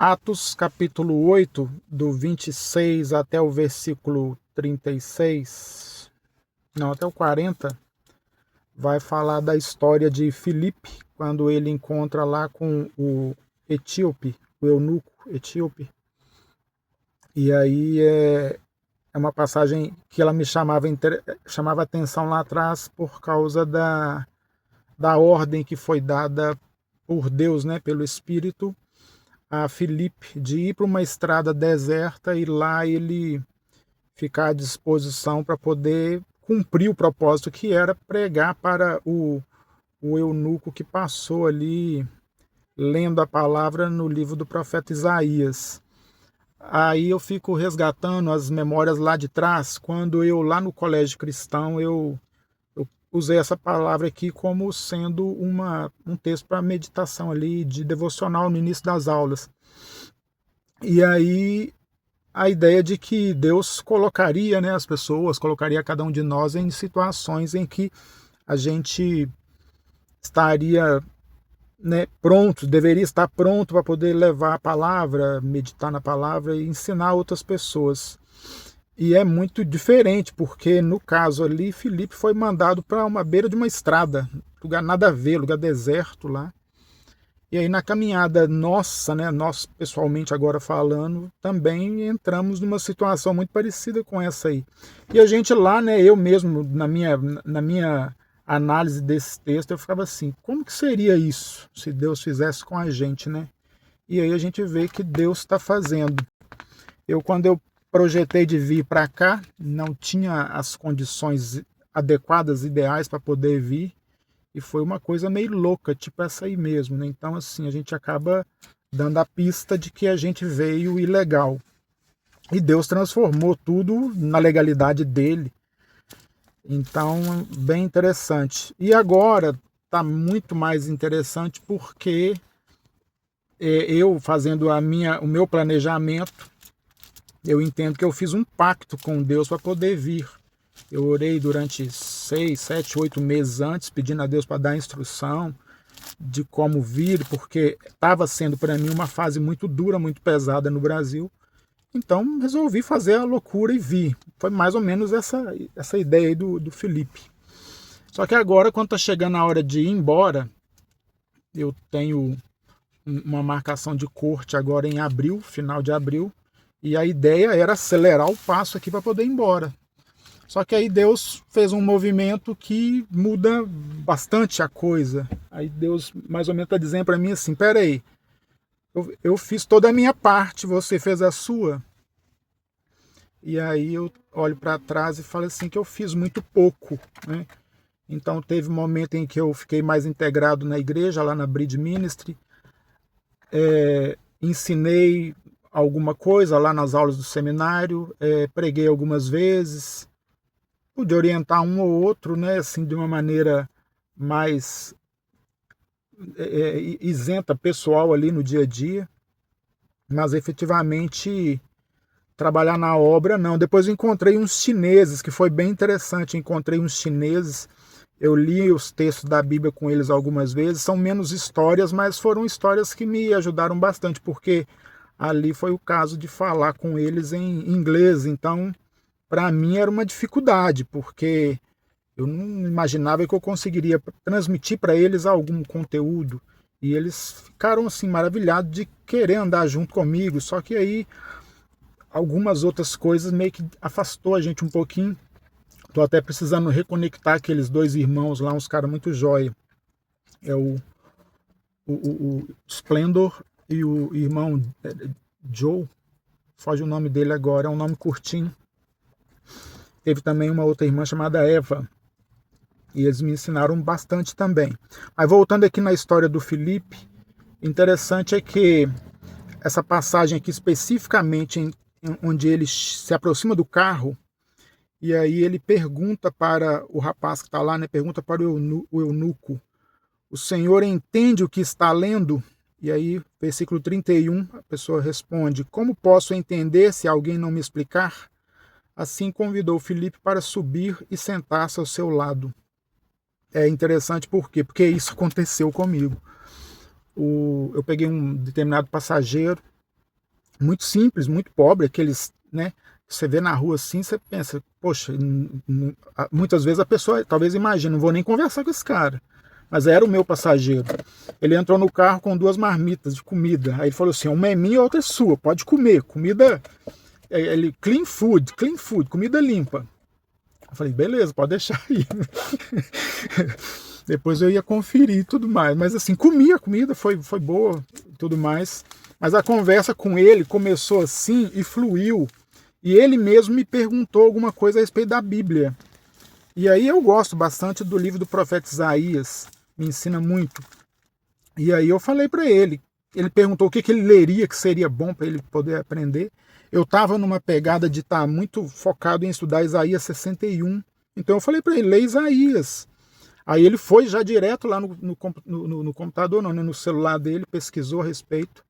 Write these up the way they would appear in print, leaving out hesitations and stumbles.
Atos capítulo 8, do 26 até o versículo 36, não, até o 40, vai falar da história de Filipe, quando ele encontra lá com o etíope, o eunuco etíope. E aí é uma passagem que ela me chamava atenção lá atrás por causa da ordem que foi dada por Deus, né, pelo Espírito, a Filipe de ir para uma estrada deserta e lá ele ficar à disposição para poder cumprir o propósito que era pregar para o eunuco que passou ali lendo a palavra no livro do profeta Isaías. Aí eu fico resgatando as memórias lá de trás, quando eu lá no colégio cristão eu usei essa palavra aqui como sendo um texto para meditação ali, de devocional no início das aulas. E aí a ideia de que Deus colocaria, né, as pessoas, colocaria cada um de nós em situações em que a gente estaria, né, pronto, deveria estar pronto para poder levar a palavra, meditar na palavra e ensinar outras pessoas. E é muito diferente, porque no caso ali, Filipe foi mandado para uma beira de uma estrada, lugar nada a ver, lugar deserto lá. E aí na caminhada nossa, né, nós pessoalmente agora falando, também entramos numa situação muito parecida com essa aí. E a gente lá, né, eu mesmo, na minha análise desse texto, eu ficava assim, como que seria isso se Deus fizesse com a gente, né? E aí a gente vê que Deus está fazendo. Quando eu projetei de vir para cá, não tinha as condições adequadas, ideais para poder vir, e foi uma coisa meio louca, tipo essa aí mesmo, né? Então, assim, a gente acaba dando a pista de que a gente veio ilegal. E Deus transformou tudo na legalidade dele. Então, bem interessante. E agora está muito mais interessante porque eu fazendo o meu planejamento, eu entendo que eu fiz um pacto com Deus para poder vir. Eu orei durante 6, 7, 8 meses antes, pedindo a Deus para dar instrução de como vir, porque estava sendo para mim uma fase muito dura, muito pesada no Brasil. Então resolvi fazer a loucura e vir. Foi mais ou menos essa ideia aí do Felipe. Só que agora, quando está chegando a hora de ir embora, eu tenho uma marcação de corte agora em abril, final de abril, e a ideia era acelerar o passo aqui para poder ir embora. Só que aí Deus fez um movimento que muda bastante a coisa. Aí Deus mais ou menos está dizendo para mim assim, peraí, eu fiz toda a minha parte, você fez a sua. E aí eu olho para trás e falo assim que eu fiz muito pouco, né? Então teve um momento em que eu fiquei mais integrado na igreja, lá na Bridge Ministry, ensinei alguma coisa lá nas aulas do seminário, preguei algumas vezes, pude orientar um ou outro, né, assim, de uma maneira mais isenta, pessoal ali no dia a dia, mas efetivamente trabalhar na obra não. Depois eu encontrei uns chineses, que foi bem interessante, encontrei uns chineses, eu li os textos da Bíblia com eles algumas vezes, são menos histórias, mas foram histórias que me ajudaram bastante, porque ali foi o caso de falar com eles em inglês, então para mim era uma dificuldade, porque eu não imaginava que eu conseguiria transmitir para eles algum conteúdo. E eles ficaram assim maravilhados de querer andar junto comigo. Só que aí algumas outras coisas meio que afastou a gente um pouquinho. Tô até precisando reconectar aqueles dois irmãos lá, uns caras muito jóia. É o Splendor e o irmão Joe. Foge o nome dele agora, é um nome curtinho. Teve também uma outra irmã chamada Eva. E eles me ensinaram bastante também. Mas voltando aqui na história do Felipe, interessante é que essa passagem aqui especificamente onde ele se aproxima do carro, e aí ele pergunta para o rapaz que está lá, né, pergunta para o eunuco, o senhor entende o que está lendo? E aí, versículo 31, a pessoa responde, como posso entender se alguém não me explicar? Assim convidou Filipe para subir e sentar-se ao seu lado. É interessante por quê? Porque isso aconteceu comigo. Eu peguei um determinado passageiro muito simples, muito pobre, aqueles, né, que você vê na rua assim, você pensa, poxa, muitas vezes a pessoa talvez imagine, não vou nem conversar com esse cara. Mas era o meu passageiro. Ele entrou no carro com 2 marmitas de comida. Aí ele falou assim: uma é minha e a outra é sua, pode comer. Comida, ele, clean food, comida limpa. Eu falei: beleza, pode deixar aí. Depois eu ia conferir e tudo mais. Mas assim, comia a comida, foi boa e tudo mais. Mas a conversa com ele começou assim e fluiu. E ele mesmo me perguntou alguma coisa a respeito da Bíblia. E aí eu gosto bastante do livro do profeta Isaías, me ensina muito. E aí eu falei para ele perguntou o que ele leria que seria bom para ele poder aprender. Eu estava numa pegada de estar muito focado em estudar Isaías 61. Então eu falei para ele: lê Isaías. Aí ele foi já direto lá no computador, não, né, no celular dele, pesquisou a respeito.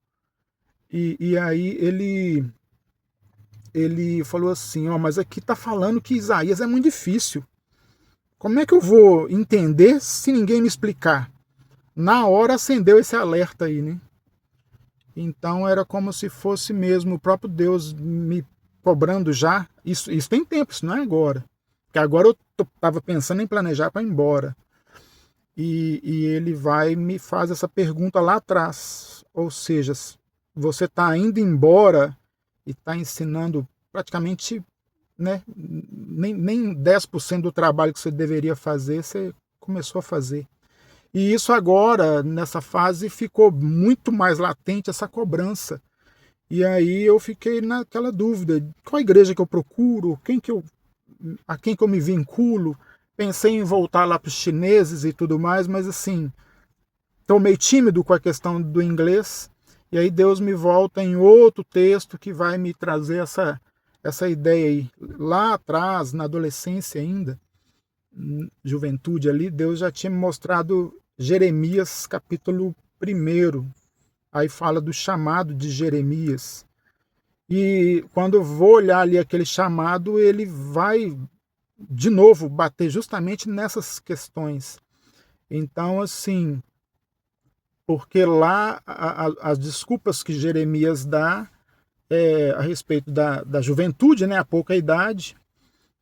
E aí ele falou assim: ó, mas aqui está falando que Isaías é muito difícil. Como é que eu vou entender se ninguém me explicar? Na hora acendeu esse alerta aí, né? Então era como se fosse mesmo o próprio Deus me cobrando já. Isso tem tempo, isso não é agora. Porque agora eu estava pensando em planejar para ir embora. E ele vai e me faz essa pergunta lá atrás. Ou seja, você está indo embora e está ensinando praticamente, né, nem 10% do trabalho que você deveria fazer, você começou a fazer. E isso agora, nessa fase, ficou muito mais latente, essa cobrança. E aí eu fiquei naquela dúvida: qual igreja que eu procuro, a quem que eu me vinculo. Pensei em voltar lá para os chineses e tudo mais, mas assim, estou meio tímido com a questão do inglês. E aí Deus me volta em outro texto que vai me trazer essa ideia aí. Lá atrás, na adolescência ainda, juventude ali, Deus já tinha me mostrado Jeremias capítulo 1. Aí fala do chamado de Jeremias. E quando eu vou olhar ali aquele chamado, ele vai de novo bater justamente nessas questões. Então, assim, porque lá as desculpas que Jeremias dá a respeito da juventude, né, a pouca idade.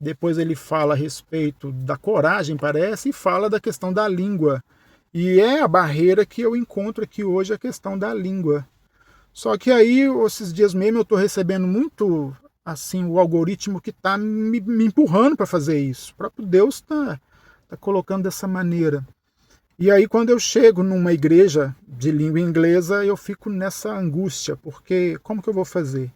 Depois ele fala a respeito da coragem, parece, e fala da questão da língua. E é a barreira que eu encontro aqui hoje, a questão da língua. Só que aí, esses dias mesmo, eu estou recebendo muito assim o algoritmo que está me empurrando para fazer isso. O próprio Deus está colocando dessa maneira. E aí, quando eu chego numa igreja de língua inglesa, eu fico nessa angústia, porque como que eu vou fazer?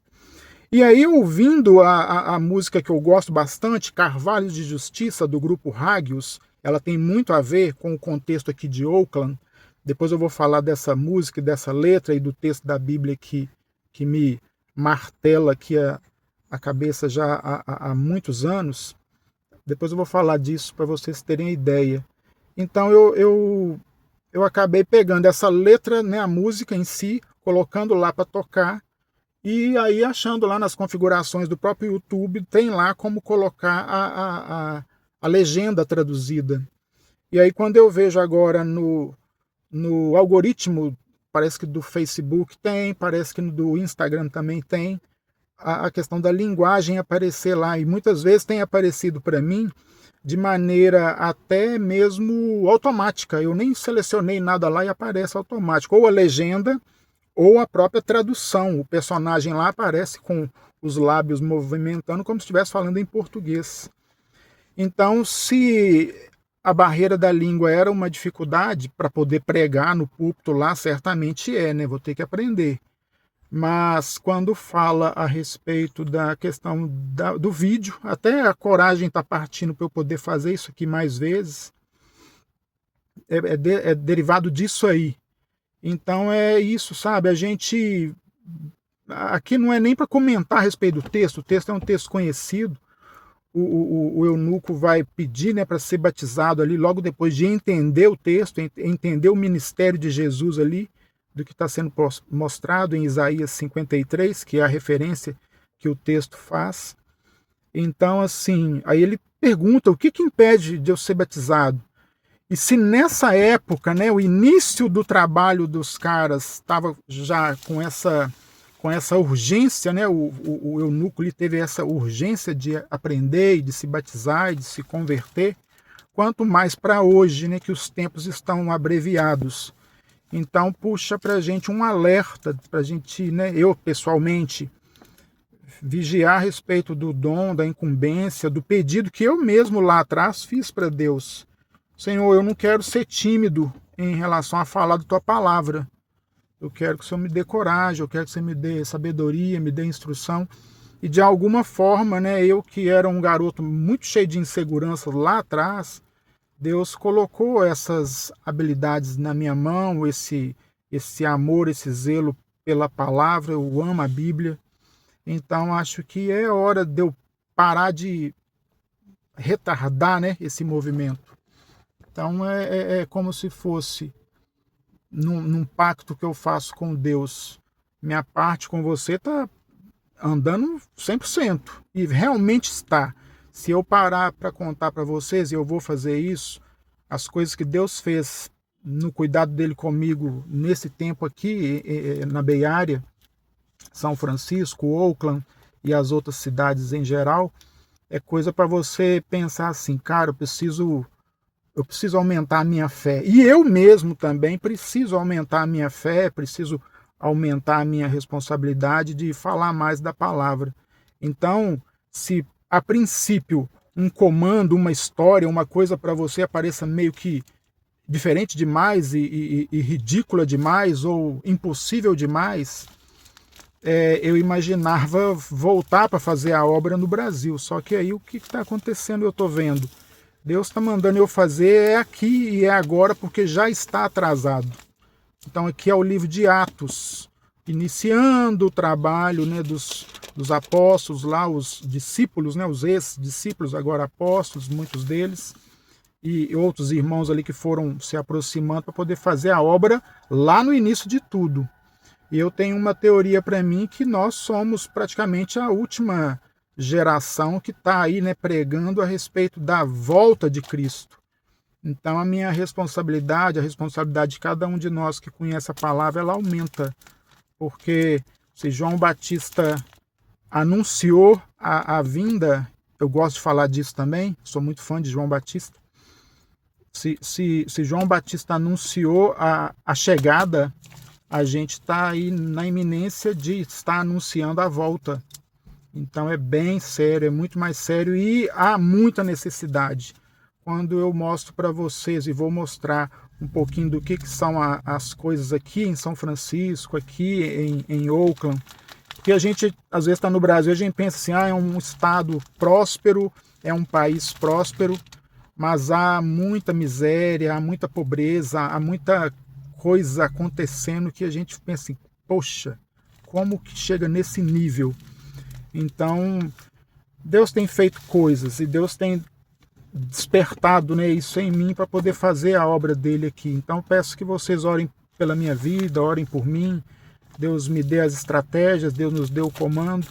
E aí, ouvindo a música que eu gosto bastante, Carvalhos de Justiça, do grupo Hagios, ela tem muito a ver com o contexto aqui de Oakland. Depois eu vou falar dessa música, dessa letra e do texto da Bíblia que me martela aqui a cabeça já há muitos anos. Depois eu vou falar disso para vocês terem ideia. Então eu acabei pegando essa letra, né, a música em si, colocando lá para tocar, e aí achando lá nas configurações do próprio YouTube, tem lá como colocar a legenda traduzida. E aí quando eu vejo agora no algoritmo, parece que do Facebook tem, parece que do Instagram também tem, a questão da linguagem aparecer lá. E muitas vezes tem aparecido para mim de maneira até mesmo automática. Eu nem selecionei nada lá e aparece automático. Ou a legenda, ou a própria tradução. O personagem lá aparece com os lábios movimentando como se estivesse falando em português. Então, se a barreira da língua era uma dificuldade para poder pregar no púlpito lá, certamente é, né? Vou ter que aprender. Mas quando fala a respeito da questão do vídeo, até a coragem está partindo para eu poder fazer isso aqui mais vezes, é derivado disso aí. Então é isso, sabe? A gente. Aqui não é nem para comentar a respeito do texto, o texto é um texto conhecido. O eunuco vai pedir, né, para ser batizado ali logo depois de entender o texto, entender o ministério de Jesus ali, do que está sendo mostrado em Isaías 53, que é a referência que o texto faz. Então, assim, aí ele pergunta o que impede de eu ser batizado. E se nessa época, né, o início do trabalho dos caras estava já com com essa urgência, né? O eunuco ele teve essa urgência de aprender, e de se batizar e de se converter, quanto mais para hoje, né? Que os tempos estão abreviados. Então puxa para a gente um alerta, para a gente, né? Eu pessoalmente, vigiar a respeito do dom, da incumbência, do pedido que eu mesmo lá atrás fiz para Deus. Senhor, eu não quero ser tímido em relação a falar da tua palavra. Eu quero que o Senhor me dê coragem, eu quero que o Senhor me dê sabedoria, me dê instrução. E de alguma forma, né, eu que era um garoto muito cheio de insegurança lá atrás, Deus colocou essas habilidades na minha mão, esse amor, esse zelo pela palavra, eu amo a Bíblia. Então acho que é hora de eu parar de retardar, né, esse movimento. Então é como se fosse num pacto que eu faço com Deus. Minha parte com você está andando 100%. E realmente está. Se eu parar para contar para vocês, e eu vou fazer isso, as coisas que Deus fez no cuidado dele comigo nesse tempo aqui, na Bay Area, São Francisco, Oakland e as outras cidades em geral, é coisa para você pensar assim, cara, eu preciso aumentar a minha fé. E eu mesmo também preciso aumentar a minha fé, preciso aumentar a minha responsabilidade de falar mais da palavra. Então, se a princípio um comando, uma história, uma coisa para você apareça meio que diferente demais e ridícula demais ou impossível demais, eu imaginava voltar para fazer a obra no Brasil. Só que aí o que está acontecendo eu estou vendo. Deus está mandando eu fazer aqui e é agora porque já está atrasado. Então aqui é o livro de Atos, iniciando o trabalho, né, dos apóstolos lá, os discípulos, né, os ex-discípulos, agora apóstolos, muitos deles, e outros irmãos ali que foram se aproximando para poder fazer a obra lá no início de tudo. E eu tenho uma teoria para mim que nós somos praticamente a última geração que está aí, né, pregando a respeito da volta de Cristo. Então a minha responsabilidade, a responsabilidade de cada um de nós que conhece a palavra, ela aumenta. Porque se João Batista anunciou a vinda, eu gosto de falar disso também, sou muito fã de João Batista. Se João Batista anunciou a chegada, a gente está aí na iminência de estar anunciando a volta. Então é bem sério, é muito mais sério e há muita necessidade. Quando eu mostro para vocês e vou mostrar um pouquinho do que são as coisas aqui em São Francisco, aqui em Oakland, porque a gente às vezes está no Brasil, a gente pensa assim, é um estado próspero, é um país próspero, mas há muita miséria, há muita pobreza, há muita coisa acontecendo que a gente pensa assim, poxa, como que chega nesse nível? Então, Deus tem feito coisas e Deus tem despertado, né, isso em mim para poder fazer a obra dele aqui. Então, peço que vocês orem pela minha vida, orem por mim. Deus me dê as estratégias, Deus nos dê o comando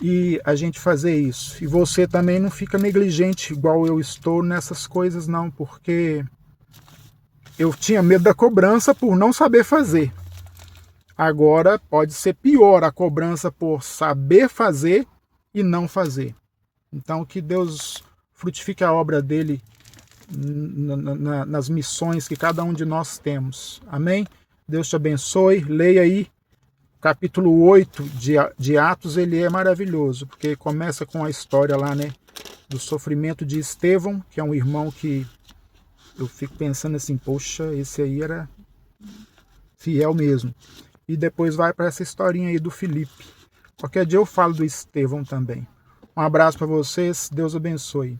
e a gente fazer isso. E você também não fica negligente igual eu estou nessas coisas não, porque eu tinha medo da cobrança por não saber fazer. Agora pode ser pior a cobrança por saber fazer e não fazer. Então que Deus frutifique a obra dele nas missões que cada um de nós temos. Amém? Deus te abençoe. Leia aí capítulo 8 de Atos, ele é maravilhoso, porque começa com a história lá, né, do sofrimento de Estevão, que é um irmão que eu fico pensando assim, poxa, esse aí era fiel mesmo. E depois vai para essa historinha aí do Filipe. Qualquer dia eu falo do Estevão também. Um abraço para vocês, Deus abençoe.